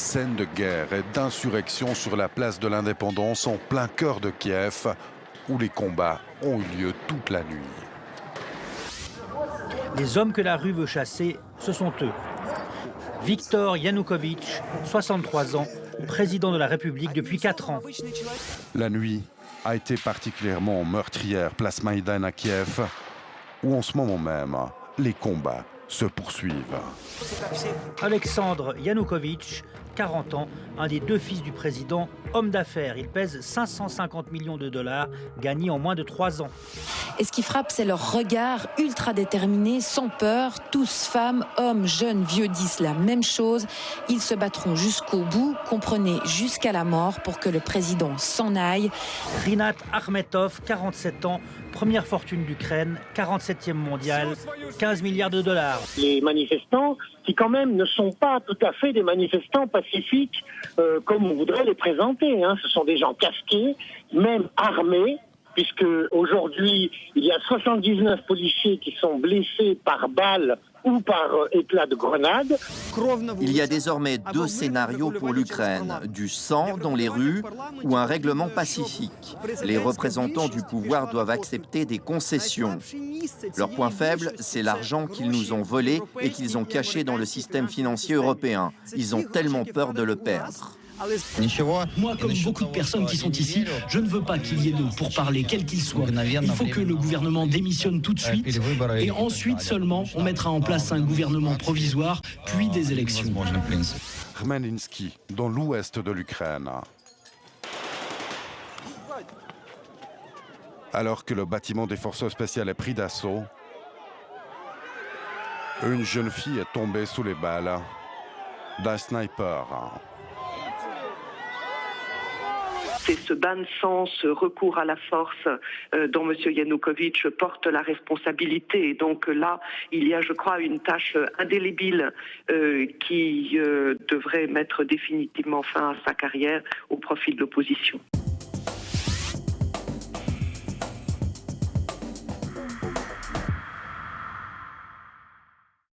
scènes de guerre et d'insurrection sur la place de l'Indépendance en plein cœur de Kiev, où les combats ont eu lieu toute la nuit. Les hommes que la rue veut chasser, ce sont eux. Viktor Yanukovych, 63 ans, président de la République depuis 4 ans. La nuit a été particulièrement meurtrière, place Maïdan à Kiev, où en ce moment même, les combats se poursuivent. Alexandre Yanukovych, 40 ans, un des 2 fils du président, homme d'affaires. Il pèse 550 millions de dollars, gagnés en moins de 3 ans. Et ce qui frappe, c'est leur regard ultra déterminé, sans peur. Tous, femmes, hommes, jeunes, vieux, disent la même chose. Ils se battront jusqu'au bout, comprenez, jusqu'à la mort, pour que le président s'en aille. Rinat Akhmetov, 47 ans, première fortune d'Ukraine, 47e mondial, 15 milliards de dollars. Les manifestants, qui quand même ne sont pas tout à fait des manifestants pacifiques comme on voudrait les présenter. Ce sont des gens casqués, même armés, puisque aujourd'hui, il y a 79 policiers qui sont blessés par balles ou par éclat de grenade. Il y a désormais 2 scénarios pour l'Ukraine, du sang dans les rues ou un règlement pacifique. Les représentants du pouvoir doivent accepter des concessions. Leur point faible, c'est l'argent qu'ils nous ont volé et qu'ils ont caché dans le système financier européen. Ils ont tellement peur de le perdre. Moi, comme beaucoup de personnes qui sont ici, je ne veux pas qu'il y ait de pourparlers, quel qu'il soit. Il faut que le gouvernement démissionne tout de suite et ensuite seulement on mettra en place un gouvernement provisoire, puis des élections. Khmelnytsky, dans l'ouest de l'Ukraine. Alors que le bâtiment des forces spéciales est pris d'assaut, une jeune fille est tombée sous les balles d'un sniper. C'est ce bain de sang, ce recours à la force dont M. Yanukovych porte la responsabilité. Et donc là, il y a, je crois, une tâche indélébile qui devrait mettre définitivement fin à sa carrière au profit de l'opposition.